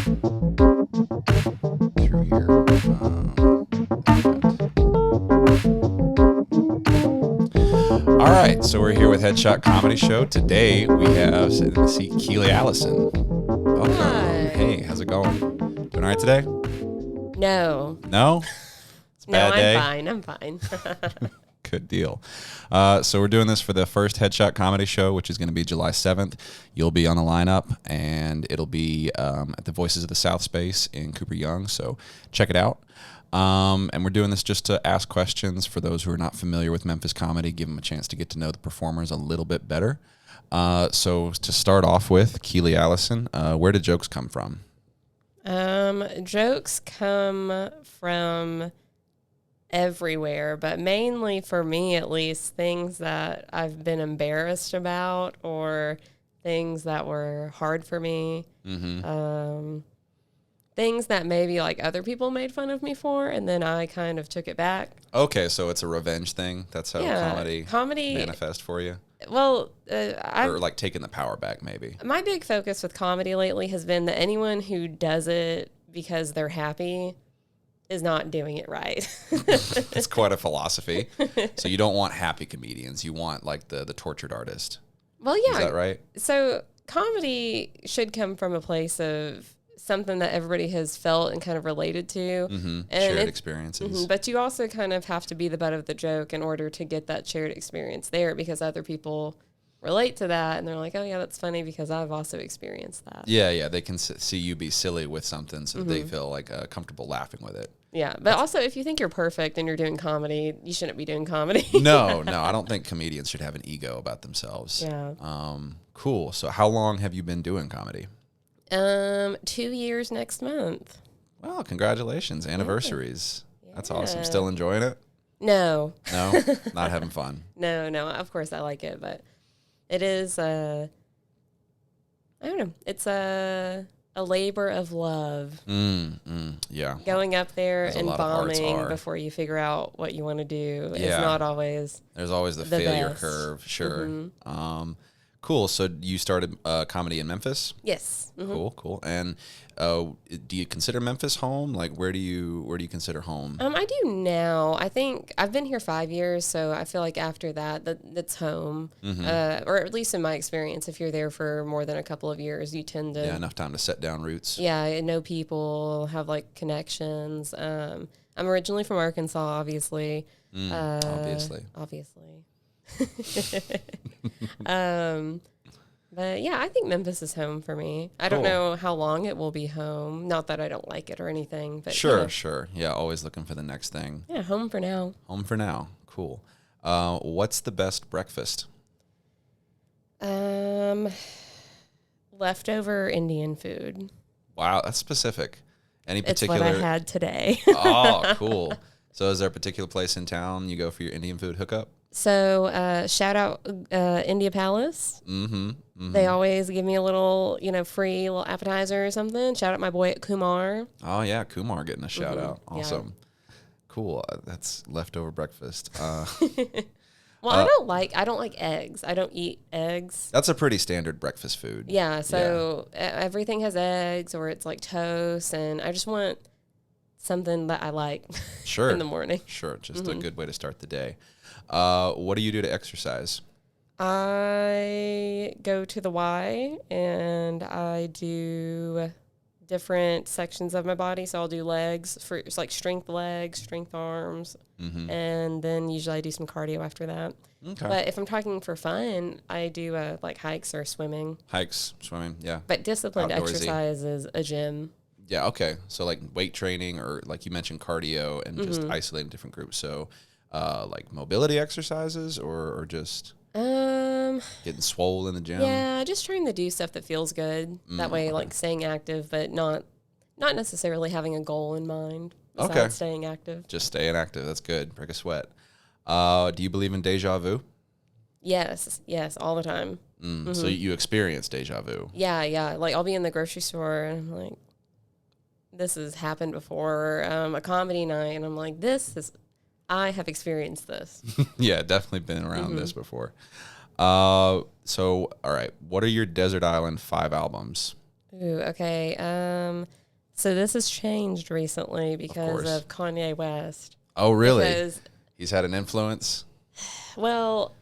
Through here. All right, so we're here with Headshot Comedy Show. Today we have Keeley Allison. Welcome. Hi. Hey, how's it going? Doing all right today? No. No? It's a No, bad day? I'm fine. Good deal. So we're doing this for the first Headshot Comedy Show, which is going to be July 7th. You'll be on the lineup, and it'll be at the Voices of the South Space in Cooper Young, so check it out. And we're doing this just to ask questions for those who are not familiar with Memphis comedy, give them a chance to get to know the performers a little bit better. So to start off with, Keeley Allison, where did jokes come from? Jokes come from everywhere, but mainly for me, at least, things that I've been embarrassed about or things that were hard for me. Mm-hmm. Things that maybe like other people made fun of me for, and then I kind of took it back. Okay, so it's a revenge thing. That's how comedy manifests for you. Well, or like taking the power back, maybe. My big focus with comedy lately has been that anyone who does it because they're happy is not doing it right. It's quite a philosophy. So you don't want happy comedians. You want like the tortured artist. Well, yeah. Is that right? So comedy should come from a place of something that everybody has felt and kind of related to. Mm-hmm. Shared experiences. Mm-hmm, but you also kind of have to be the butt of the joke in order to get that shared experience there, because other people relate to that and they're like, oh yeah, that's funny because I've also experienced that. Yeah. They can see you be silly with something, so they feel like comfortable laughing with it. Yeah, but also if you think you're perfect and you're doing comedy, you shouldn't be doing comedy. No, I don't think comedians should have an ego about themselves. Yeah. Cool. So how long have you been doing comedy? 2 years next month. Well, congratulations. Anniversaries. Yeah. That's awesome. Still enjoying it? No. No? Not having fun? No. Of course I like it, but it is, I don't know. It's a labor of love. Yeah. Going up there and bombing before you figure out what you want to do is not always. There's always the failure best. curve. Sure. Mm-hmm. Cool. So you started comedy in Memphis? Yes. Mm-hmm. Cool. And do you consider Memphis home? Like, where do you consider home? I do now. I think I've been here 5 years, so I feel like after that's home. Mm-hmm. Or at least in my experience, if you're there for more than a couple of years, you tend to enough time to set down roots. Yeah, know people, have like connections. I'm originally from Arkansas, obviously. Obviously. But yeah, I think Memphis is home for me. I don't know how long it will be home. Not that I don't like it or anything, but sure. Yeah, always looking for the next thing. Yeah, home for now. Cool. What's the best breakfast? Leftover Indian food. Wow, that's specific. Any particular? It's what I had today. Oh, cool. So is there a particular place in town you go for your Indian food hookup? So shout out India Palace. Mm-hmm. They always give me a little, free little appetizer or something. Shout out my boy at Kumar. Oh yeah, Kumar getting a shout out. Awesome. Yeah. Cool. That's leftover breakfast. Well, I don't like eggs. I don't eat eggs. That's a pretty standard breakfast food. Yeah. So everything has eggs or it's like toast, and I just want something that I like. Sure. In the morning. Sure. Just a good way to start the day. What do you do to exercise? I go to the Y and I do different sections of my body. So I'll do legs for it's like strength legs, strength arms, and then usually I do some cardio after that. Okay. But if I'm talking for fun, I do like hikes or swimming. Hikes, swimming, yeah. But disciplined exercise is a gym. Yeah, okay. So like weight training or like you mentioned cardio and just isolating different groups. So like mobility exercises or just getting swole in the gym? Yeah, just trying to do stuff that feels good. That way, like staying active, but not necessarily having a goal in mind. Besides staying active. Just staying active. That's good. Break a sweat. Do you believe in deja vu? Yes, all the time. So you experience deja vu? Yeah. Like I'll be in the grocery store and I'm like, this has happened before. A comedy night, and I'm like, I have experienced this. Yeah, definitely been around this before. So, all right, what are your Desert Island 5 albums? Ooh, okay. So this has changed recently because of Kanye West. Oh, really? Because, He's had an influence? well,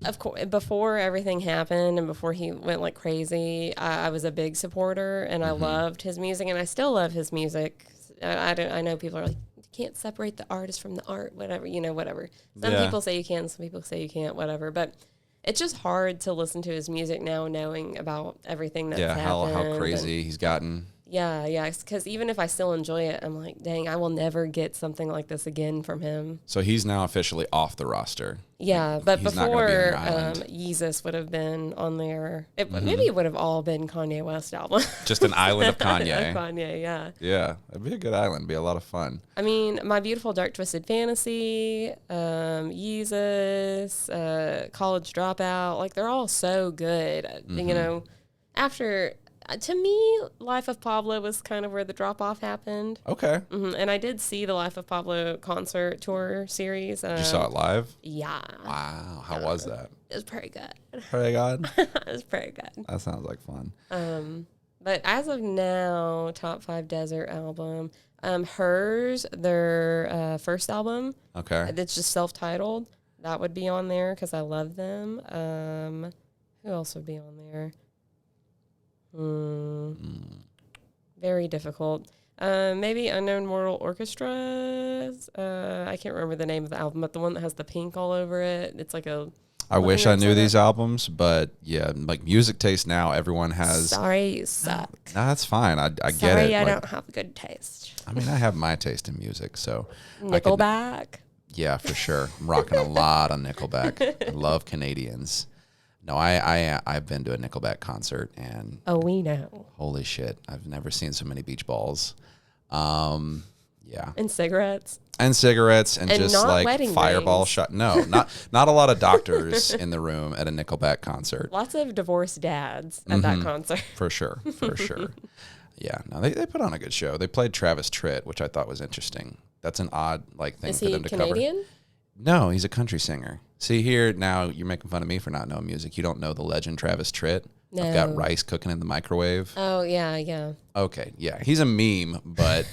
of course, before everything happened and before he went like crazy, I was a big supporter and I loved his music and I still love his music. I know people are like, you can't separate the artist from the art, whatever, whatever. Some people say you can, some people say you can't, whatever. But it's just hard to listen to his music now knowing about everything that's happened. How crazy he's gotten. Yeah, because even if I still enjoy it, I'm like, dang, I will never get something like this again from him. So he's now officially off the roster. Yeah, but he's not gonna be before on your island. Yeezus would have been on there. Maybe it would have all been Kanye West album. Just an island of Kanye. Kanye, yeah. Yeah, it'd be a good island. It'd be a lot of fun. I mean, My Beautiful Dark Twisted Fantasy, Yeezus, College Dropout, like they're all so good. After... To me, Life of Pablo was kind of where the drop-off happened. Okay. And I did see the Life of Pablo concert tour series. You saw it live? Yeah. Wow. How was that? It was pretty good. Pretty good? It was pretty good. That sounds like fun. But as of now, top 5 desert album. Hers, their first album. Okay. It's just self-titled. That would be on there because I love them. Who else would be on there? Very difficult. Maybe Unknown Mortal Orchestras. I can't remember the name of the album, but the one that has the pink all over it. It's like a... I wish I knew these albums, but yeah, like music taste now, everyone has... Sorry, you suck. No, that's fine. I get it. Sorry, I don't have good taste. I mean, I have my taste in music, so... Nickelback? Yeah, for sure. I'm rocking a lot on Nickelback. I love Canadians. No, I've been to a Nickelback concert, and we know. Holy shit! I've never seen so many beach balls. Yeah, and cigarettes, and just like fireball rings. shot. No, not a lot of doctors in the room at a Nickelback concert. Lots of divorced dads at that concert, for sure. Yeah, no, they put on a good show. They played Travis Tritt, which I thought was interesting. That's an odd thing for them to Canadian? cover. No, he's a country singer. See, here now you're making fun of me for not knowing music. You don't know the legend Travis Tritt. No. I've got rice cooking in the microwave. Oh, yeah. Okay, yeah. He's a meme, but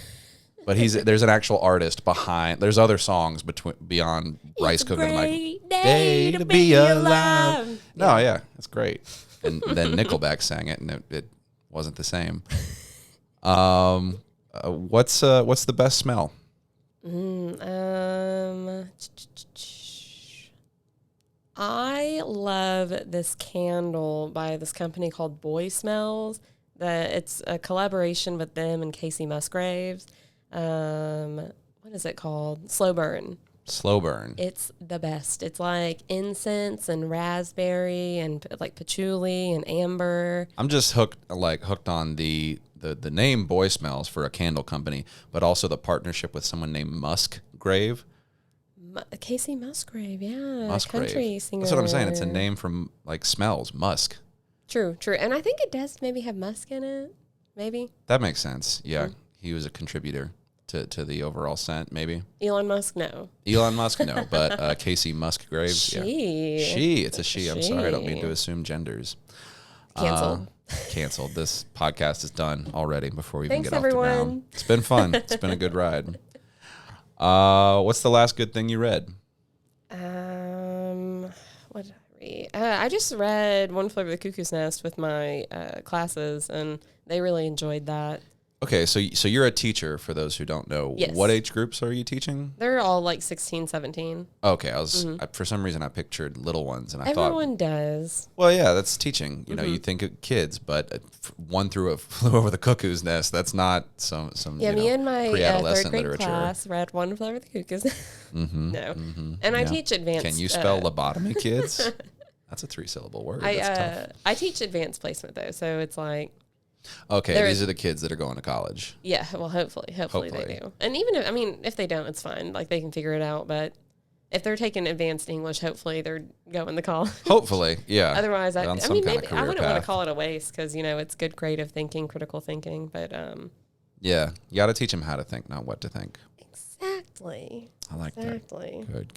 there's an actual artist behind. There's other songs beyond rice cooking in the microwave. Day to be alive. No, yeah, it's great. And then Nickelback sang it, and it wasn't the same. What's the best smell? I love this candle by this company called Boy Smells. It's a collaboration with them and Casey Musgraves. What is it called? Slow Burn. Slow Burn. It's the best. It's like incense and raspberry and like patchouli and amber. I'm just hooked on the name Boy Smells for a candle company, but also the partnership with someone named Musgrave. Casey Musgrave, yeah. Musgrave. Country singer. That's what I'm saying. It's a name from like smells, musk. True. And I think it does maybe have musk in it. Maybe. That makes sense. Yeah. He was a contributor to the overall scent, maybe. Elon Musk, no. Elon Musk, no. But Casey Musgrave, yeah. It's a she. I'm sorry. I don't mean to assume genders. Canceled. Canceled. This podcast is done already before we even Thanks, get off everyone. the ground. It's been fun. It's been a good ride. What's the last good thing you read? What did I read? I just read One Flew Over the Cuckoo's Nest with my classes, and they really enjoyed that. Okay, so you're a teacher, for those who don't know. Yes. What age groups are you teaching? They're all like 16, 17. Okay, for some reason I pictured little ones, and I thought... Everyone does. Well, yeah, that's teaching. You know, you think of kids, but One Flew Over the Cuckoo's Nest, that's not some me and my pre-adolescent third grade literature. class read One Flew Over the Cuckoo's Nest. No. And I teach advanced... Can you spell lobotomy, kids? That's a 3-syllable word. That's tough. I teach advanced placement, though, so it's like... Okay, these are the kids that are going to college. Yeah, well, hopefully they do. And even if they don't, it's fine. Like, they can figure it out. But if they're taking advanced English, hopefully they're going to college. Hopefully, yeah. Otherwise, maybe I wouldn't want to call it a waste because, it's good creative thinking, critical thinking. But yeah, you got to teach them how to think, not what to think. Exactly. I like that. Good.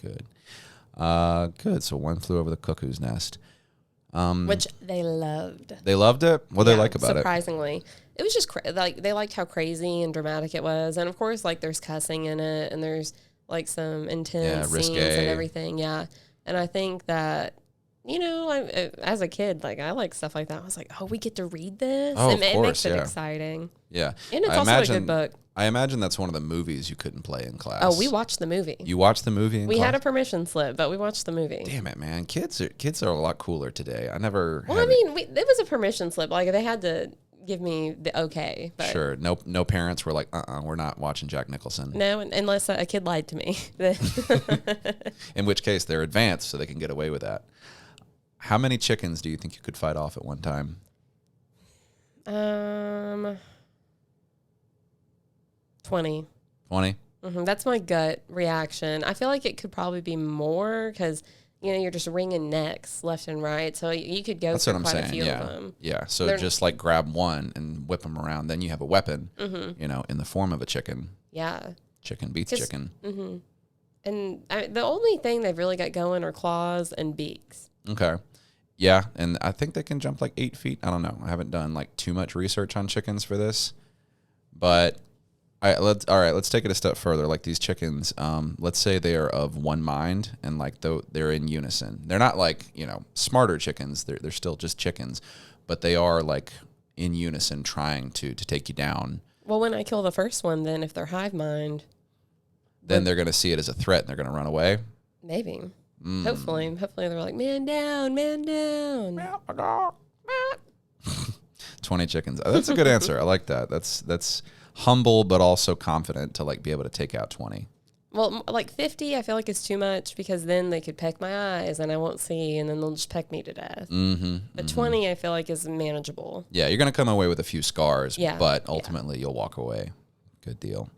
Good. So One Flew Over the Cuckoo's Nest. which they loved. They loved it? What do they like about surprisingly. It was just like they liked how crazy and dramatic it was. And of course, like there's cussing in it and there's like some intense scenes and everything. Yeah. And I think that, you know, as a kid, like I like stuff like that. I was like, oh, we get to read this? Oh, and it makes it exciting. Yeah. And it's also a good book. I imagine that's one of the movies you couldn't play in class. Oh, we watched the movie. You watched the movie in class? We had a permission slip, but we watched the movie. Damn it, man. Kids are a lot cooler today. I never Well, I mean, it was a permission slip. Like, they had to give me the okay. But sure. No parents were like, we're not watching Jack Nicholson. No, unless a kid lied to me. In which case, they're advanced, so they can get away with that. How many chickens do you think you could fight off at one time? 20. 20? Mm-hmm. That's my gut reaction. I feel like it could probably be more because, you know, you're just wringing necks left and right. So you could go through quite a few of them. Yeah. So just like grab one and whip them around. Then you have a weapon, you know, in the form of a chicken. Yeah. Chicken beats chicken. Mm-hmm. And the only thing they've really got going are claws and beaks. Okay. Yeah. And I think they can jump like 8 feet. I don't know. I haven't done like too much research on chickens for this. But let's take it a step further. Like these chickens, let's say they are of one mind and like they're in unison. They're not like, you know, smarter chickens. They're still just chickens, but they are like in unison trying to take you down. Well, when I kill the first one, then if they're hive mind, then they're going to see it as a threat and they're going to run away. Maybe. Hopefully they're like, man down, man down. 20 chickens. That's a good answer. I like that. That's humble, but also confident to like be able to take out 20. Well, like 50, I feel like it's too much because then they could peck my eyes and I won't see, and then they'll just peck me to death. But 20, I feel like is manageable. Yeah, you're going to come away with a few scars, but ultimately you'll walk away. Good deal.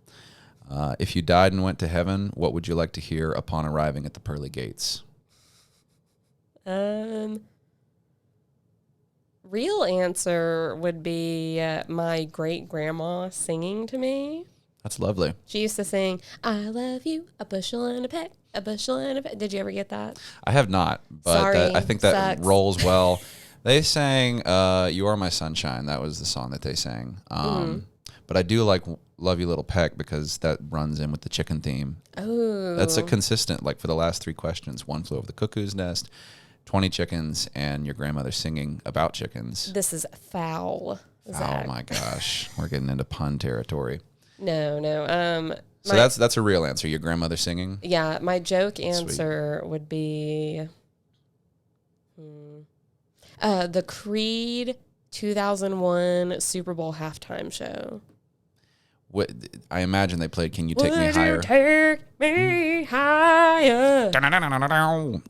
If you died and went to heaven, what would you like to hear upon arriving at the pearly gates? Real answer would be my great grandma singing to me. That's lovely. She used to sing, I love you, a bushel and a peck, a bushel and a peck. Did you ever get that? I have not, but I think that rolls well. They sang You Are My Sunshine. That was the song that they sang. But I do like Love You Little Peck because that runs in with the chicken theme. Oh. That's a consistent, like for the last 3 questions, One Flew Over the Cuckoo's Nest, 20 chickens, and your grandmother singing about chickens. This is foul, Zach. Oh my gosh. We're getting into pun territory. No. So that's a real answer. Your grandmother singing? Yeah. My joke answer would be the Creed 2001 Super Bowl halftime show. What I imagine they played Can You Take Me Higher? Would you take me higher?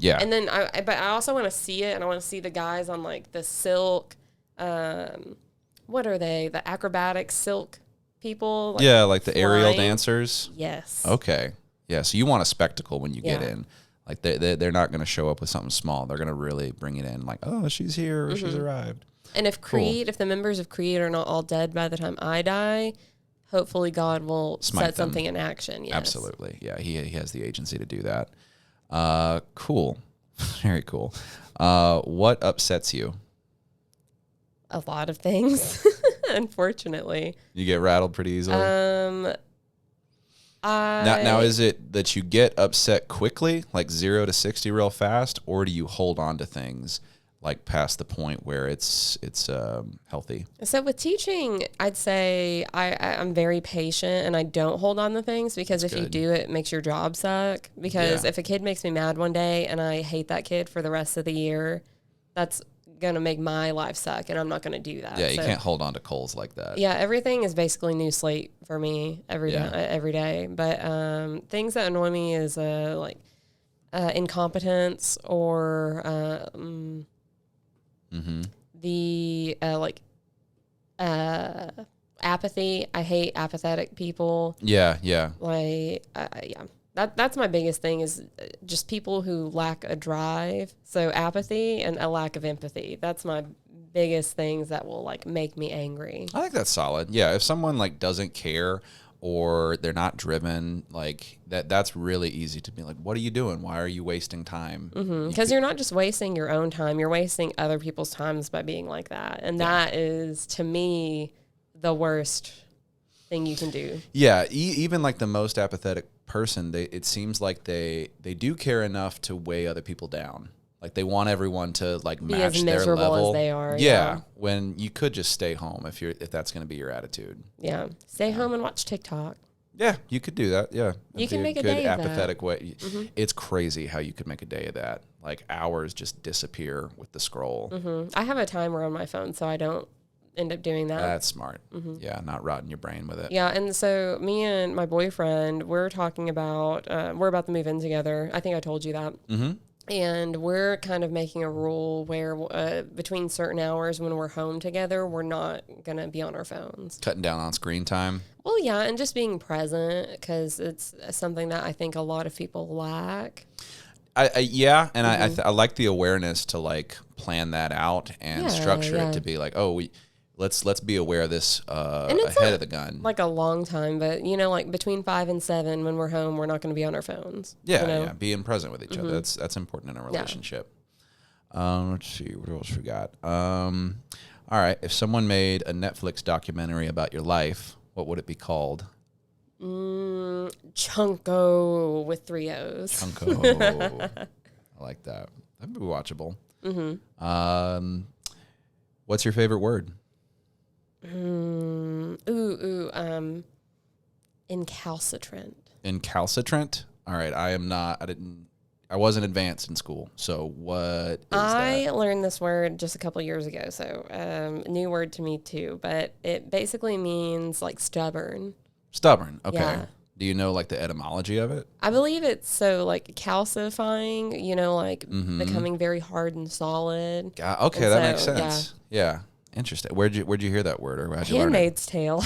Yeah. And then but I also want to see it, and I want to see the guys on like the silk what are they? The acrobatic silk people? Like like the aerial dancers? Yes. Okay. Yeah, so you want a spectacle when you get in. Like they're not going to show up with something small. They're going to really bring it in like, oh, she's here, or she's arrived. And if if the members of Creed are not all dead by the time I die, hopefully God will set something in action. Yes. Absolutely. Yeah, he has the agency to do that. Cool. Very cool. What upsets you? A lot of things, unfortunately. You get rattled pretty easily? Now, is it that you get upset quickly, like 0 to 60 real fast, or do you hold on to things like past the point where it's healthy? So with teaching, I'd say I'm very patient and I don't hold on to things because if you do, it makes your job suck. Because if a kid makes me mad one day and I hate that kid for the rest of the year, that's going to make my life suck and I'm not going to do that. Yeah, you can't hold on to coals like that. Yeah, everything is basically new slate for me every day. But things that annoy me is like incompetence or the apathy. I hate apathetic people. Yeah. Like, That's my biggest thing is just people who lack a drive. So apathy and a lack of empathy. That's my biggest things that will like make me angry. I think that's solid. Yeah, if someone like doesn't care or they're not driven, like that's really easy to be like, what are you doing? Why are you wasting time? Because you're not just wasting your own time, you're wasting other people's times by being like that. And that is, to me, the worst thing you can do. Yeah, even like the most apathetic person, it seems like they do care enough to weigh other people down. Like they want everyone to like Be match as their miserable level. as they are. Yeah, when you could just stay home if that's going to be your attitude. Yeah. Stay home and watch TikTok. Yeah, you could do that. Yeah, You can make a good day of that. apathetic way. It's crazy how you could make a day of that. Like hours just disappear with the scroll. I have a timer on my phone, so I don't end up doing that. That's smart. Yeah, not rotting your brain with it. Yeah, and so me and my boyfriend, we're talking about, we're about to move in together. I think I told you that. And we're kind of making a rule where between certain hours when we're home together, we're not going to be on our phones. Cutting down on screen time. Well, yeah, and just being present, because it's something that I think a lot of people lack. I like the awareness to like plan that out and structure it to be like, oh, let's be aware of this ahead of the gun. Like a long time, but like between 5 and 7 when we're home, we're not going to be on our phones. Yeah, yeah, being present with each other. That's important in a relationship. Let's see, what else we got? All right, if someone made a Netflix documentary about your life, what would it be called? Chunko with 3 O's. Chunko. I like that. That'd be watchable. What's your favorite word? Incalcitrant. Incalcitrant? All right, I wasn't advanced in school. So what is I that? learned this word just a couple years ago, so new word to me too, but it basically means like stubborn. Stubborn. Okay. Yeah. Do you know like the etymology of it? I believe it's so like calcifying, like becoming very hard and solid. Okay, And that makes sense. Yeah. Interesting. Where'd you hear that word, or how'd you learn it? Handmaid's Tale.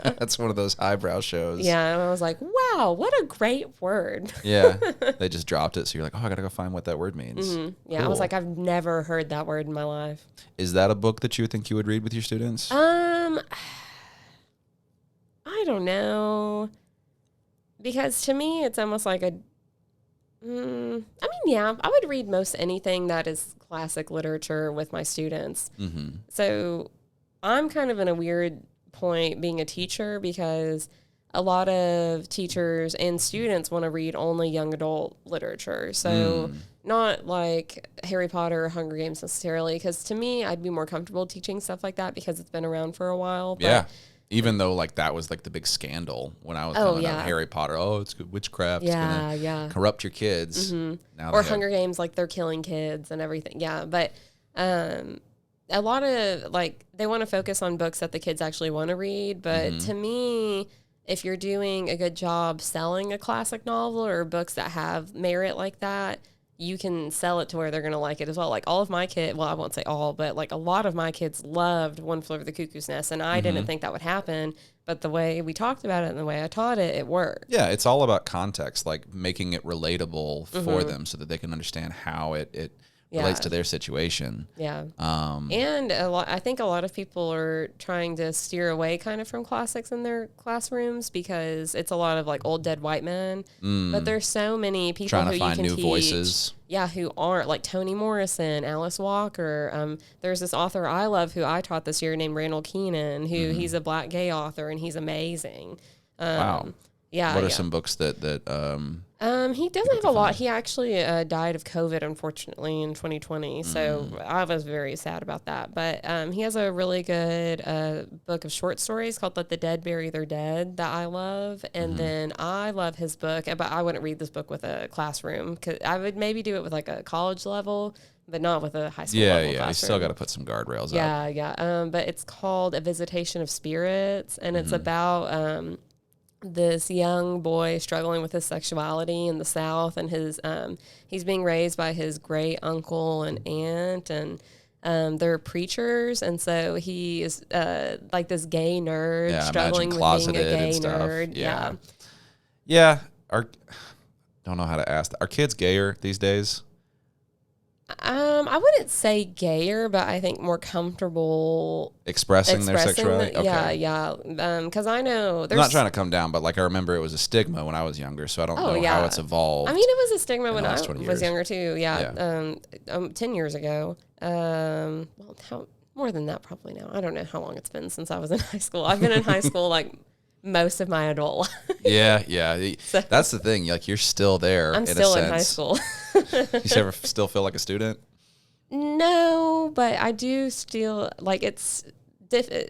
That's one of those highbrow shows. Yeah, and I was like, wow, what a great word. Yeah. They just dropped it, so you're like, oh, I gotta go find what that word means. Yeah, I was like, I've never heard that word in my life. Is that a book that you think you would read with your students? I don't know. Because to me, it's almost like I mean, yeah, I would read most anything that is classic literature with my students. So I'm kind of in a weird point being a teacher, because a lot of teachers and students want to read only young adult literature. So not like Harry Potter or Hunger Games necessarily, because to me, I'd be more comfortable teaching stuff like that because it's been around for a while. But yeah. Even though like that was like the big scandal when I was coming up, Harry Potter. Oh, it's witchcraft. It's gonna corrupt your kids. Now or Hunger Games, like they're killing kids and everything. Yeah, but a lot of like they want to focus on books that the kids actually want to read. But to me, if you're doing a good job selling a classic novel or books that have merit like that, you can sell it to where they're going to like it as well. Like all of my kids, well, I won't say all, but like a lot of my kids loved One Flew Over the Cuckoo's Nest, and I didn't think that would happen. But the way we talked about it and the way I taught it, it worked. Yeah, it's all about context, like making it relatable for them so that they can understand how it relates to their situation. Yeah. And I think a lot of people are trying to steer away kind of from classics in their classrooms because it's a lot of like old dead white men. But there's so many people trying who to you find can new teach, voices. Yeah, who aren't, like Toni Morrison, Alice Walker. There's this author I love who I taught this year named Randall Keenan, who he's a black gay author and he's amazing. Wow. Yeah. What are some books that he doesn't have a lot. He actually died of COVID, unfortunately, in 2020. So I was very sad about that. But he has a really good book of short stories called Let the Dead Bury Their Dead that I love. And then I love his book, but I wouldn't read this book with a classroom. Cause I would maybe do it with like a college level, but not with a high school level classroom. You still got to put some guardrails up. Yeah. But it's called A Visitation of Spirits, and it's about this young boy struggling with his sexuality in the South, and his he's being raised by his great uncle and aunt, and they're preachers, and so he is like this gay nerd struggling with being a gay nerd. Yeah. Don't know how to ask. Are kids gayer these days? I wouldn't say gayer, but I think more comfortable Expressing their sexuality? Yeah. Because I know I'm there's. not trying to come down, but like I remember it was a stigma when I was younger, so I don't know how it's evolved. I mean, it was a stigma when the I last 20 was years. younger too. Yeah. 10 years ago. Well, more than that probably now. I don't know how long it's been since I was in high school. I've been in high school like most of my adult life. Yeah. So, That's the thing. Like you're still there. I'm in still a in high sense. school. You ever still feel like a student? No, but I do still like it's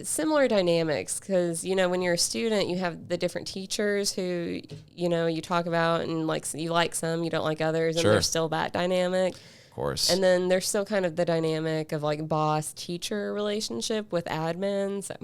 similar dynamics because when you're a student, you have the different teachers who you talk about and like you like some, you don't like others, and Sure. there's still that dynamic. Of course. And then there's still kind of the dynamic of like boss teacher relationship with admin, so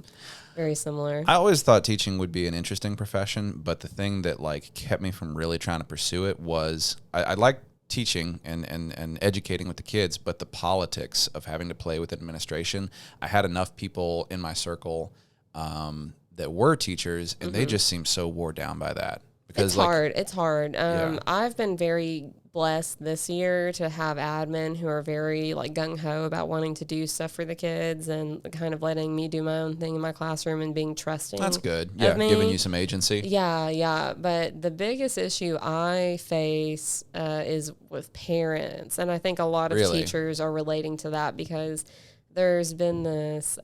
very similar. I always thought teaching would be an interesting profession, but the thing that like kept me from really trying to pursue it was I like teaching and educating with the kids, but the politics of having to play with administration. I had enough people in my circle that were teachers, and they just seemed so wore down by that. Because It's hard. I've been very blessed this year to have admin who are very like gung-ho about wanting to do stuff for the kids and kind of letting me do my own thing in my classroom and being trusting. That's good. Yeah, giving you some agency. Yeah. But the biggest issue I face is with parents. And I think a lot of teachers are relating to that because there's been this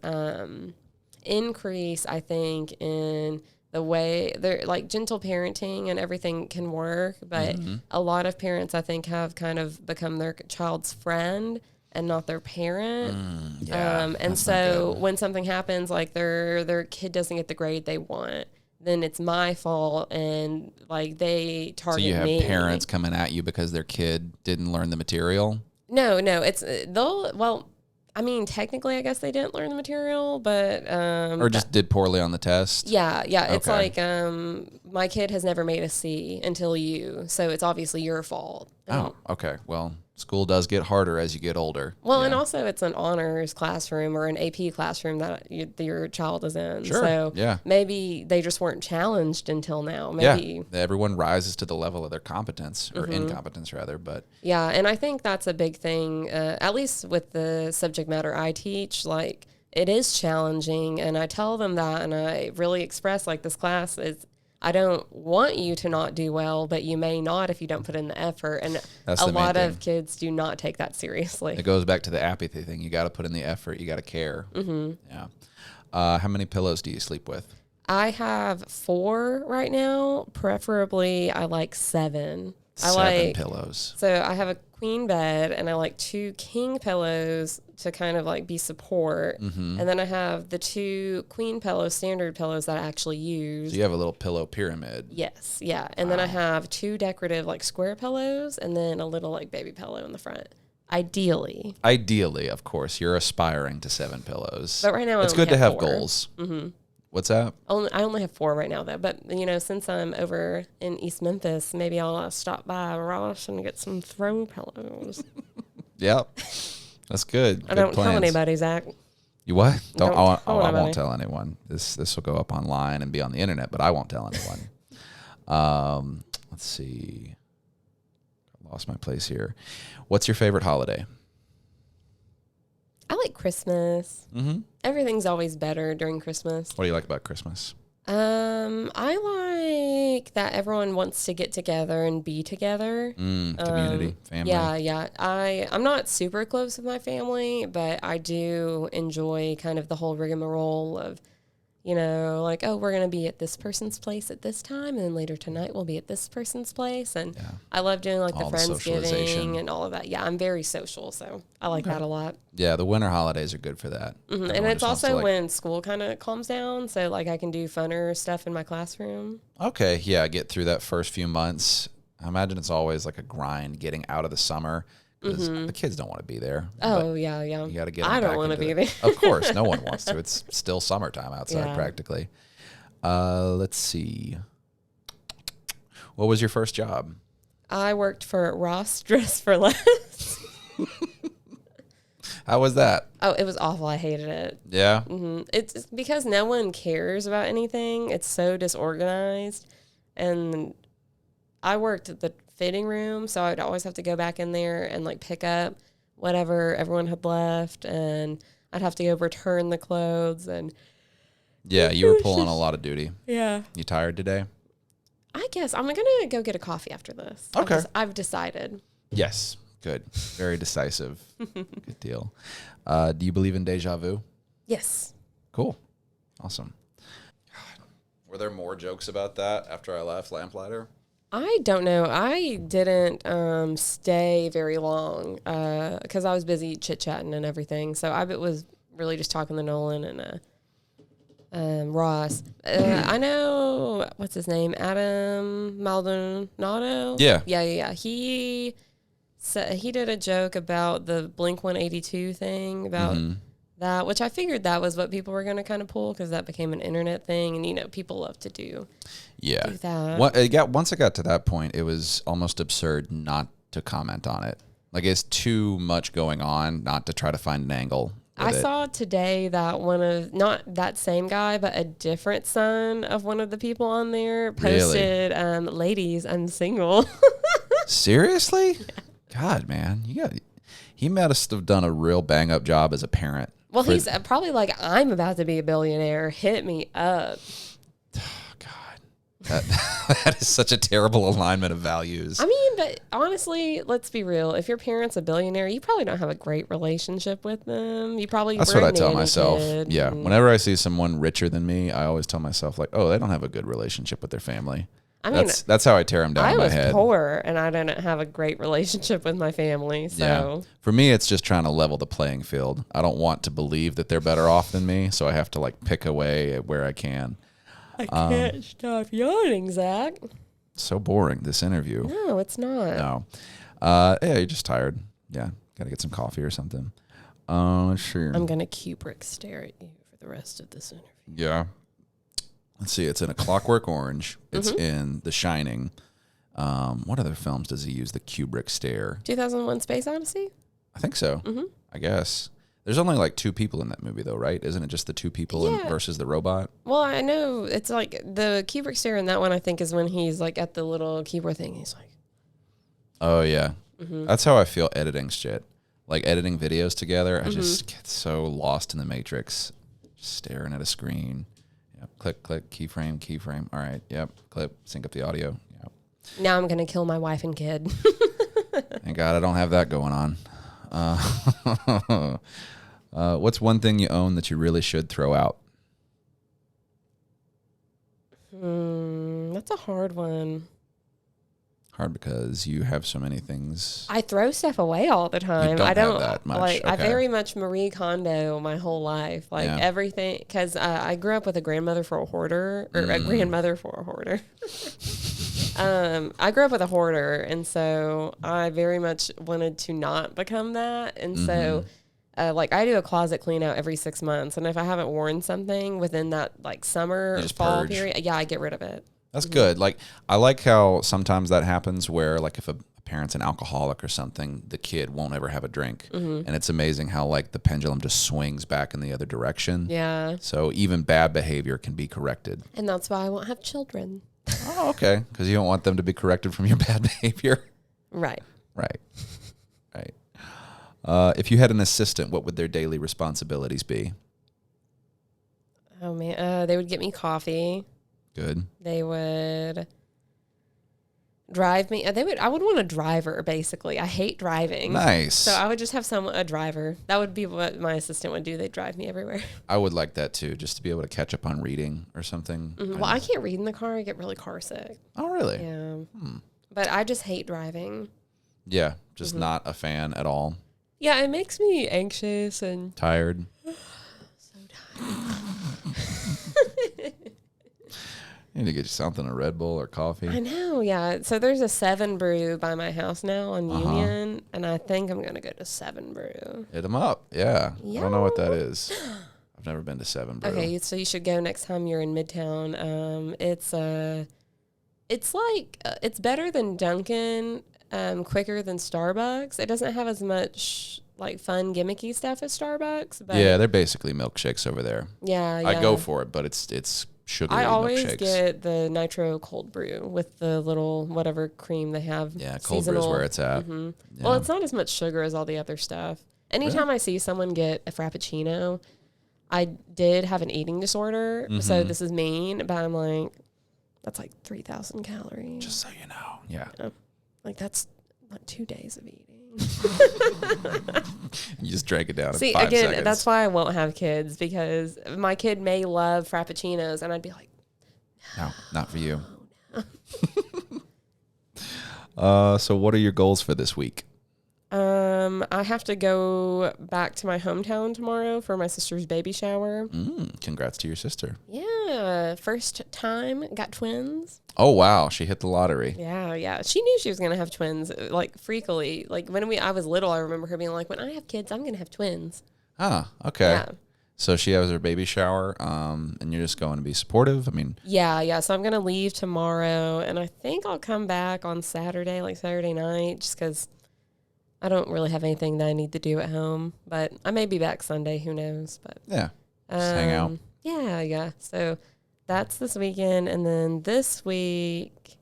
increase, I think, in the way they're like gentle parenting and everything can work, but a lot of parents I think have kind of become their child's friend and not their parent. And so when something happens, like their kid doesn't get the grade they want, then it's my fault, and like they target me. So you have parents coming at you because their kid didn't learn the material? No, it's I mean, technically, I guess they didn't learn the material, but or just did poorly on the test. Yeah. It's like my kid has never made a C until you, so it's obviously your fault. Oh, okay. Well, school does get harder as you get older. Well, and also it's an honors classroom or an AP classroom that your child is in. Sure. So maybe they just weren't challenged until now. Maybe everyone rises to the level of their competence or incompetence rather. But yeah, and I think that's a big thing. At least with the subject matter I teach, like it is challenging, and I tell them that, and I really express like this class is. I don't want you to not do well, but you may not if you don't put in the effort. And a lot of kids do not take that seriously. It goes back to the apathy thing. You got to put in the effort. You got to care. Yeah. How many pillows do you sleep with? I have 4 right now. Preferably, I like 7. 7 pillows. So I have a queen bed, and I like 2 king pillows to kind of like be support. And then I have the 2 queen pillows, standard pillows that I actually use. So you have a little pillow pyramid. Yes, yeah. And then I have 2 decorative like square pillows, and then a little like baby pillow in the front. Ideally, of course, you're aspiring to 7 pillows. But right now, it's good to have 4 goals. What's that? I only have 4 right now, though. But, since I'm over in East Memphis, maybe I'll stop by Ross and get some throw pillows. Yep. That's good. I don't tell anybody, Zach. You what? I won't anybody. tell anyone. This will go up online and be on the internet, but I won't tell anyone. Let's see. I lost my place here. What's your favorite holiday? I like Christmas. Everything's always better during Christmas. What do you like about Christmas? I like that everyone wants to get together and be together. Community, family. Yeah. I'm not super close with my family, but I do enjoy kind of the whole rigmarole of, like, oh, we're going to be at this person's place at this time, and then later tonight we'll be at this person's place. And I love doing like all the Friendsgiving and all of that. Yeah, I'm very social, so I like that a lot. Yeah, the winter holidays are good for that. And it's also when school kind of calms down, so like I can do funner stuff in my classroom. Okay, yeah, get through that first few months. I imagine it's always like a grind getting out of the summer. Because the kids don't want to be there. Oh, yeah. You got to get. I don't want to be there. Of course, no one wants to. It's still summertime outside, practically. Let's see. What was your first job? I worked for Ross Dress for Less. How was that? Oh, it was awful. I hated it. Yeah. It's because no one cares about anything. It's so disorganized, and I worked at the fitting room, so I'd always have to go back in there and like pick up whatever everyone had left, and I'd have to go return the clothes. And Yeah, you were pulling a lot of duty. yeah. You tired today? I guess I'm going to go get a coffee after this. Okay. I've decided. Yes. Good. Very decisive. Good deal. Do you believe in deja vu? Yes. Cool. Awesome. God. Were there more jokes about that after I left Lamplighter? I don't know. I didn't stay very long because I was busy chit-chatting and everything. So I was really just talking to Nolan and Ross. I know, what's his name? Adam Maldonado? Yeah. Yeah. He did a joke about the Blink-182 thing, about that, which I figured that was what people were going to kind of pull because that became an internet thing. And, you know, people love to do that. Once it got to that point, it was almost absurd not to comment on it. Like, it's too much going on not to try to find an angle. I saw today that not that same guy, but a different son of one of the people on there posted, ladies, I'm single. Seriously? Yeah. God, man. He must have done a real bang up job as a parent. Well, he's probably like, I'm about to be a billionaire. Hit me up. That is such a terrible alignment of values. I mean, but honestly, let's be real. If your parent's a billionaire, you probably don't have a great relationship with them. That's what I tell myself. Yeah. Whenever I see someone richer than me, I always tell myself, like, oh, they don't have a good relationship with their family. I mean, that's how I tear them down in my head. I was poor, and I didn't have a great relationship with my family. So yeah. For me, it's just trying to level the playing field. I don't want to believe that they're better off than me, so I have to like pick away at where I can. I can't stop yawning, Zach. So boring, this interview. No, it's not. No. Yeah, you're just tired. Yeah, got to get some coffee or something. Sure. I'm going to Kubrick stare at you for the rest of this interview. Yeah. Let's see. It's in A Clockwork Orange. It's in The Shining. What other films does he use the Kubrick stare? 2001 Space Odyssey? I think so. I guess. There's only like two people in that movie, though, right? Isn't it just the two people versus the robot? Well, I know. It's like the Kubrick stare in that one, I think, is when he's like at the little keyboard thing. He's like, oh, yeah. That's how I feel editing shit. Like editing videos together, I just get so lost in the matrix, just staring at a screen. Yep. Click, click, keyframe. All right. Yep. Clip, sync up the audio. Yep. Now I'm going to kill my wife and kid. Thank God I don't have that going on. What's one thing you own that you really should throw out? That's a hard one. Hard because you have so many things. I throw stuff away all the time. I don't have that much. Like, okay. I very much Marie Kondo my whole life. Like everything, because I grew up with a grandmother for a hoarder, or a grandmother for a hoarder. I grew up with a hoarder, and so I very much wanted to not become that. And so, like, I do a closet clean out every 6 months, and if I haven't worn something within that like summer or fall period, I get rid of it. That's good. Like, I like how sometimes that happens where, like, if a parent's an alcoholic or something, the kid won't ever have a drink. And it's amazing how, like, the pendulum just swings back in the other direction. Yeah. So even bad behavior can be corrected. And that's why I won't have children. Oh, okay. Because you don't want them to be corrected from your bad behavior. Right. If you had an assistant, what would their daily responsibilities be? Oh, man. They would get me coffee. Good. They would drive me. I would want a driver, basically. I hate driving. Nice. So I would just have a driver. That would be what my assistant would do. They'd drive me everywhere. I would like that too, just to be able to catch up on reading or something. Well, I can't read in the car. I get really car sick. Oh, really? Yeah. But I just hate driving. Yeah, just not a fan at all. Yeah, it makes me anxious and tired. So tired. You need to get you something, a Red Bull or coffee. I know, yeah. So there's a 7 Brew by my house now on Union, and I think I'm going to go to 7 Brew. Hit them up, yeah. I don't know what that is. I've never been to 7 Brew. Okay, so you should go next time you're in Midtown. It's better than Dunkin', quicker than Starbucks. It doesn't have as much like fun gimmicky stuff as Starbucks. But yeah, they're basically milkshakes over there. Yeah. I go for it, but it's sugary I always milkshakes. get the nitro cold brew with the little whatever cream they have. Yeah, cold brew is where it's at. Hmm. Yeah. Well, it's not as much sugar as all the other stuff. Anytime I see someone get a Frappuccino, I did have an eating disorder, so this is mean, but I'm like, that's like 3,000 calories. Just so you know. Yeah. Like, that's like 2 days of eating. You just drag it down See, in 5 again, seconds. that's why I won't have kids, because my kid may love Frappuccinos, and I'd be like, no, not for you. So what are your goals for this week? I have to go back to my hometown tomorrow for my sister's baby shower. Congrats to your sister. Yeah, first time, got twins. Oh, wow. She hit the lottery. Yeah. She knew she was going to have twins, like, freakily. Like, when I was little, I remember her being like, when I have kids, I'm going to have twins. Ah, okay. Yeah. So she has her baby shower, and you're just going to be supportive? I mean... Yeah. So I'm going to leave tomorrow, and I think I'll come back on Saturday, like Saturday night, just because I don't really have anything that I need to do at home. But I may be back Sunday. Who knows? But Yeah. Just hang out. Yeah. So that's this weekend. And then this week,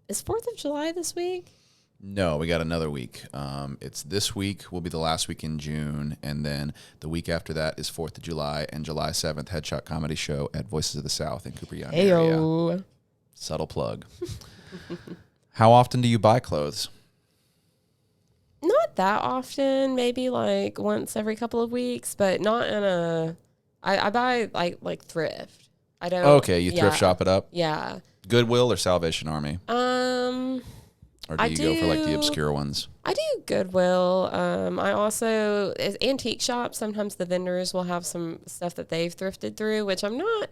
is 4th of July this week? No, we got another week. It's this week will be the last week in June, and then the week after that is 4th of July and July 7th, Headshot Comedy Show at Voices of the South in Cooper Young area. Heyo. Subtle plug. How often do you buy clothes? Not that often, maybe like once every couple of weeks, but not in a... I buy like thrift. I don't... Okay, you thrift shop it up? Yeah. Goodwill or Salvation Army? Or do you go for like the obscure ones? I do Goodwill. I also... Antique shops, sometimes the vendors will have some stuff that they've thrifted through, which I'm not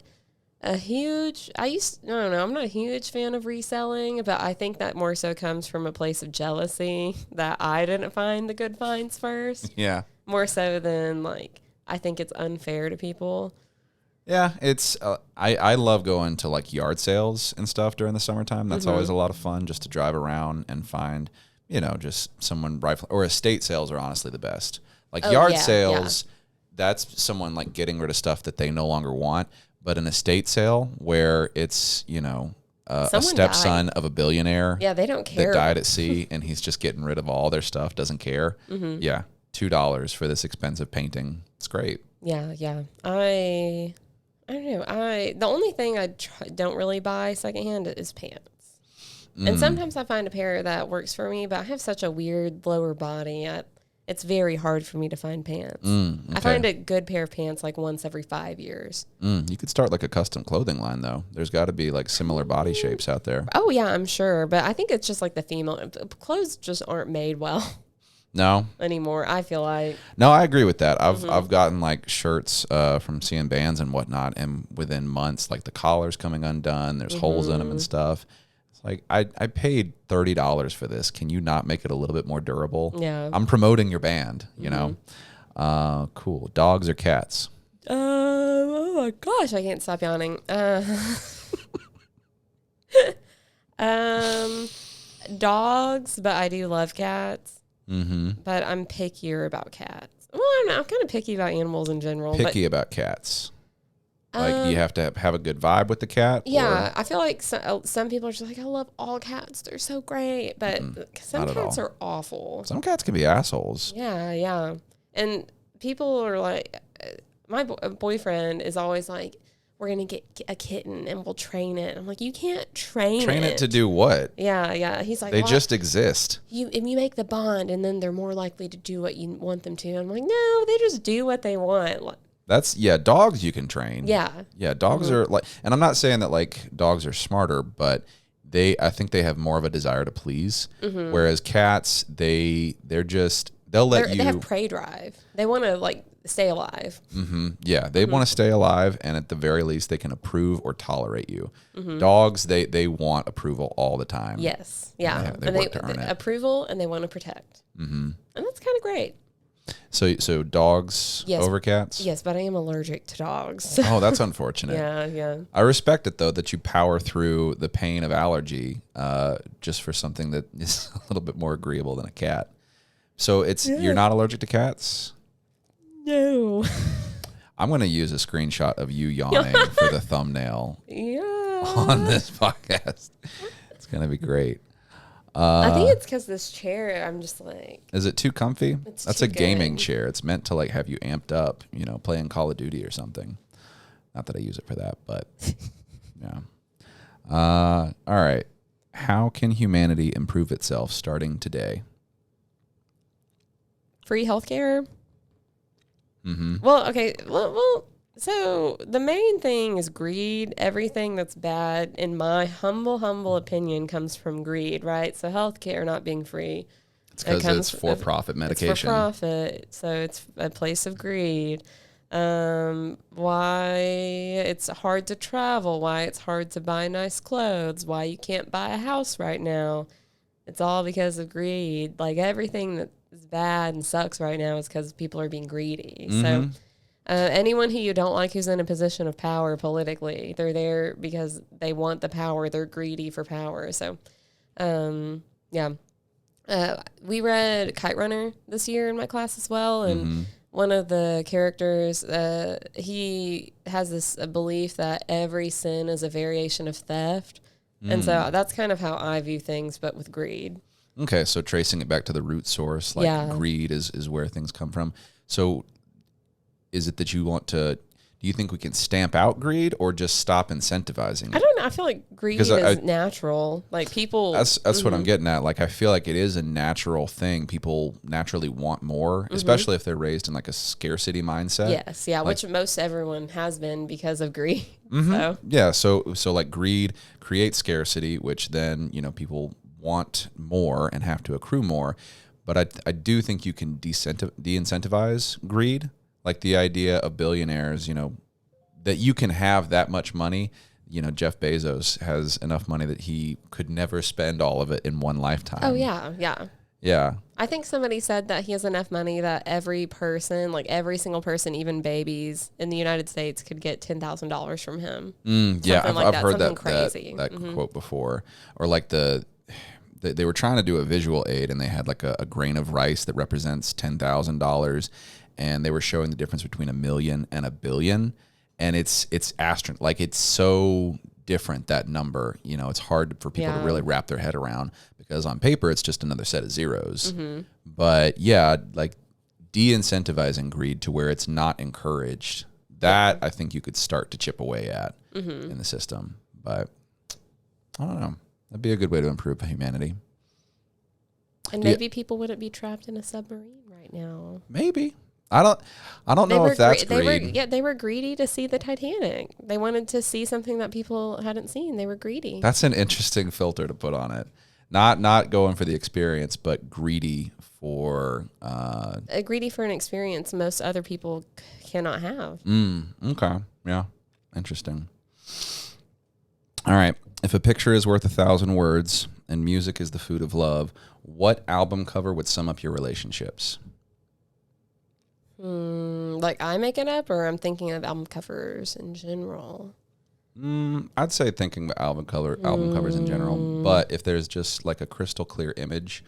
a huge... I'm not a huge fan of reselling, but I think that more so comes from a place of jealousy that I didn't find the good finds first. Yeah. More so than, like, I think it's unfair to people. Yeah, it's I love going to like yard sales and stuff during the summertime. That's always a lot of fun, just to drive around and find, just someone rifle, or estate sales are honestly the best. Like yard sales, that's someone like getting rid of stuff that they no longer want. But an estate sale where it's, a stepson of a billionaire. Yeah, they don't care. That died at sea and he's just getting rid of all their stuff, doesn't care. Yeah, $2 for this expensive painting. It's great. Yeah. I don't know. The only thing I don't really buy secondhand is pants. And sometimes I find a pair that works for me, but I have such a weird lower body. It's very hard for me to find pants. Okay. I find a good pair of pants like once every 5 years. You could start like a custom clothing line, though. There's got to be like similar body shapes out there. Oh, yeah, I'm sure. But I think it's just like the female. Clothes just aren't made well. No. Anymore, I feel like. No, I agree with that. I've gotten like shirts from seeing bands and whatnot, and within months, like the collar's coming undone. There's holes in them and stuff. It's like I paid $30 for this. Can you not make it a little bit more durable? Yeah. I'm promoting your band. You know. Cool. Dogs or cats? Oh my gosh, I can't stop yawning. Dogs, but I do love cats. But I'm pickier about cats. Well, I'm kind of picky about animals in general. Picky about cats. Like, do you have to have a good vibe with the cat? Yeah, I feel like some people are just like, I love all cats. They're so great. But some cats are awful. Some cats can be assholes. Yeah. And people are like, my boyfriend is always like, we're going to get a kitten and we'll train it. I'm like, you can't train it. Train it to do what? Yeah. He's like, they just exist. You make the bond and then they're more likely to do what you want them to. I'm like, no, they just do what they want. Dogs you can train. Yeah, dogs are like, and I'm not saying that like dogs are smarter, but I think they have more of a desire to please. Whereas cats, they'll let you. They have prey drive. They want to like stay alive. Yeah, they want to stay alive, and at the very least, they can approve or tolerate you. Dogs, they want approval all the time. Yes, yeah, They work to earn it. Approval, and they want to protect. And that's kind of great. So dogs over cats? Yes, but I am allergic to dogs. Oh, that's unfortunate. Yeah. I respect it, though, that you power through the pain of allergy just for something that is a little bit more agreeable than a cat. So you're not allergic to cats? No. I'm going to use a screenshot of you yawning for the thumbnail on this podcast. It's going to be great. I think it's because this chair, I'm just like... Is it too comfy? That's too a gaming good. chair. It's meant to like have you amped up, playing Call of Duty or something. Not that I use it for that, but yeah. All right. How can humanity improve itself starting today? Free healthcare? Mm-hmm. Well, okay. Well, so the main thing is greed. Everything that's bad, in my humble opinion, comes from greed, right? So healthcare not being free. It's because it's for-profit medication. It's for profit, so it's a place of greed. Why it's hard to travel, why it's hard to buy nice clothes, why you can't buy a house right now. It's all because of greed. Like everything that is bad and sucks right now is because people are being greedy. Mm-hmm. So anyone who you don't like who's in a position of power politically, they're there because they want the power. They're greedy for power. So, yeah. We read Kite Runner this year in my class as well, and one of the characters, he has this belief that every sin is a variation of theft. And so that's kind of how I view things, but with greed. Okay, so tracing it back to the root source, like greed is where things come from. So is it that you want to... Do you think we can stamp out greed or just stop incentivizing it? I don't know. I feel like greed is natural. Like people... That's what I'm getting at. Like, I feel like it is a natural thing. People naturally want more, especially if they're raised in like a scarcity mindset. Yes, yeah, like, which most everyone has been because of greed. So. Yeah, so like greed creates scarcity, which then, people want more and have to accrue more. But I do think you can de-incentivize greed. Like the idea of billionaires, that you can have that much money. Jeff Bezos has enough money that he could never spend all of it in one lifetime. Oh, yeah, yeah. Yeah. I think somebody said that he has enough money that every person, like every single person, even babies in the United States, could get $10,000 from him. Yeah, I've heard that quote before. Or like they were trying to do a visual aid, and they had like a grain of rice that represents $10,000. And they were showing the difference between 1 million and 1 billion, and it's like it's so different, that number. It's hard for people to really wrap their head around, because on paper it's just another set of zeros. But yeah, like de-incentivizing greed to where it's not encouraged, that I think you could start to chip away at in the system. But I don't know, that'd be a good way to improve humanity. And maybe people wouldn't be trapped in a submarine right now. Maybe. I don't know if that's greed. They were greedy to see the Titanic. They wanted to see something that people hadn't seen. They were greedy. That's an interesting filter to put on it. Not going for the experience, but greedy for... greedy for an experience most other people cannot have. Okay. Yeah. Interesting. All right. If a picture is worth 1,000 words and music is the food of love, what album cover would sum up your relationships? Like I make it up, or I'm thinking of album covers in general? I'd say thinking about album covers in general. But if there's just like a crystal clear image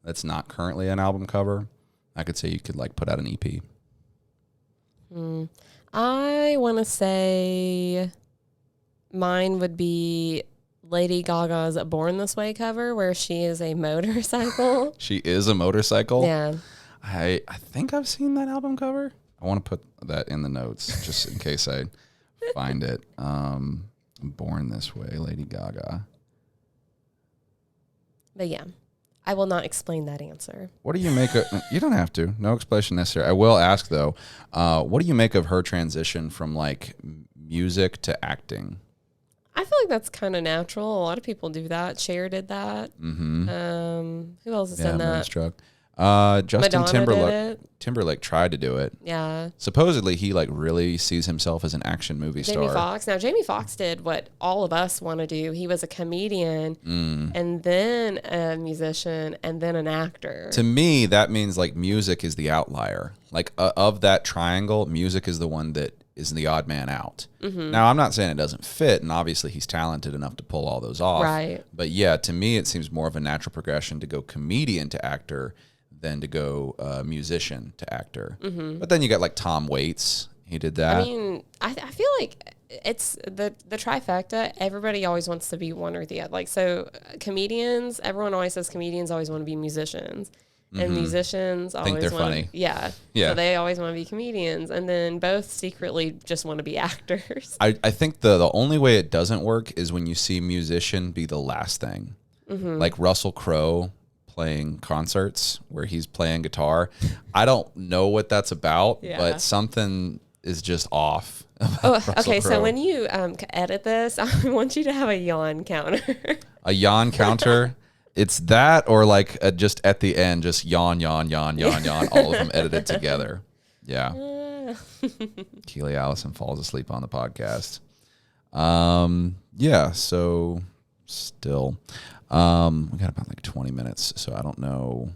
that's not currently an album cover, I could say you could like put out an EP. I want to say mine would be Lady Gaga's Born This Way cover, where she is a motorcycle. She is a motorcycle? Yeah. I think I've seen that album cover. I want to put that in the notes just in case I find it. Born This Way, Lady Gaga. But yeah, I will not explain that answer. What do you make of... You don't have to. No explanation necessary. I will ask, though, what do you make of her transition from, like, music to acting? I feel like that's kind of natural. A lot of people do that. Cher did that. Who else has done that? Moonstruck. Justin Madonna Timberlake tried to do it. Yeah. Supposedly he like really sees himself as an action movie star. Jamie Foxx. Now Jamie Foxx did what all of us want to do. He was a comedian and then a musician and then an actor. To me, that means like music is the outlier. Like of that triangle, music is the one that is the odd man out. Now, I'm not saying it doesn't fit, and obviously he's talented enough to pull all those off. Right. But yeah, to me, it seems more of a natural progression to go comedian to actor than to go musician to actor. But then you got like Tom Waits He did that. I mean, I feel like it's the trifecta. Everybody always wants to be one or the other. Like, so comedians, everyone always says comedians always want to be musicians. And musicians always think they're funny. Yeah. So they always want to be comedians. And then both secretly just want to be actors. I think the only way it doesn't work is when you see musician be the last thing. Like Russell Crowe playing concerts where he's playing guitar. I don't know what that's about, but something is just off. Okay. So when you edit this, I want you to have a yawn counter. A yawn counter? It's that, or like just at the end, just yawn, yawn, yawn, yawn, yawn, all of them edited together. Yeah. Keeley Allison falls asleep on the podcast. Yeah, so still, we got about like 20 minutes, so I don't know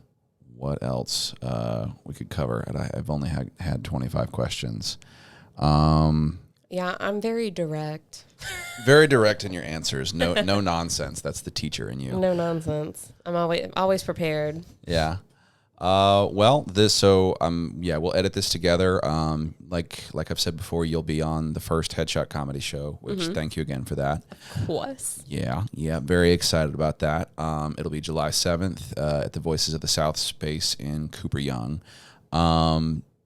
what else we could cover. And I've only had 25 questions. Yeah, I'm very direct. Very direct in your answers. No nonsense. That's the teacher in you. No nonsense. I'm always prepared. Yeah. Well, we'll edit this together. Like I've said before, you'll be on the first Headshot Comedy Show, which thank you again for that. Of course. Yeah. Very excited about that. It'll be July 7th at the Voices of the South space in Cooper Young.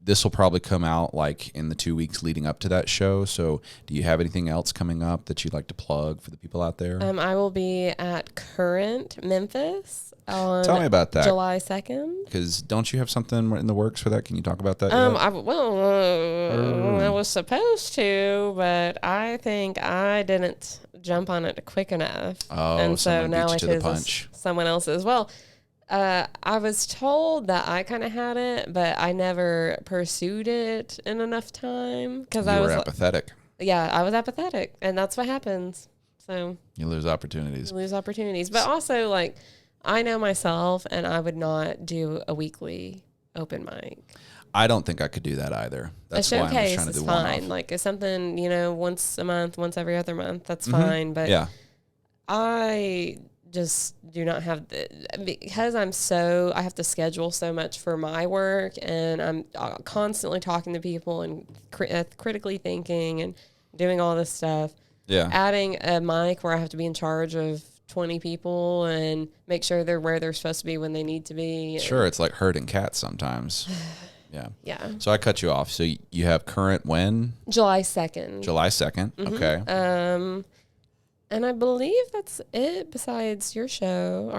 This will probably come out like in the 2 weeks leading up to that show. So do you have anything else coming up that you'd like to plug for the people out there? I will be at Current Memphis on Tell me about that. July 2nd. Because don't you have something in the works for that? Can you talk about that? I was supposed to, but I think I didn't jump on it quick enough. Oh, and so now it is punch. Someone else's. Well, I was told that I kind of had it, but I never pursued it in enough time because I was apathetic. Yeah, I was apathetic, and that's what happens. So you lose opportunities. But also, like, I know myself, and I would not do a weekly open mic. I don't think I could do that either. That's a why I'm just showcase trying to do is one fine. off. Like, it's something, once a month, once every other month, that's fine. But yeah, I just do not have because I have to schedule so much for my work, and I'm constantly talking to people and critically thinking and doing all this stuff. Yeah. Adding a mic where I have to be in charge of 20 people and make sure they're where they're supposed to be when they need to be. Sure. It's like herding cats sometimes. Yeah. Yeah. So I cut you off. So you have Current when? July 2nd. July 2nd. Mm-hmm. Okay. And I believe that's it besides our show.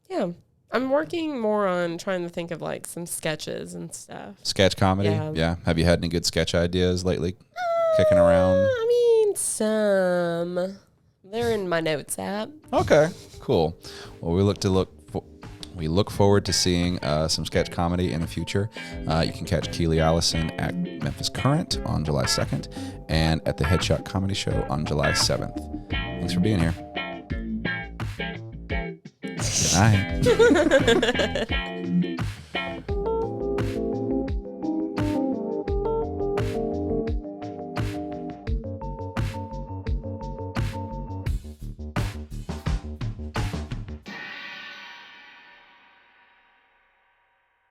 Yeah. I'm working more on trying to think of like some sketches and stuff. Sketch comedy? Yeah. Have you had any good sketch ideas lately? Kicking around? I mean, some. They're in my notes app. Okay. Cool. Well, we look forward to seeing some sketch comedy in the future. You can catch Keeley Allison at Memphis Current on July 2nd and at the Headshot Comedy Show on July 7th. Thanks for being here. Good night.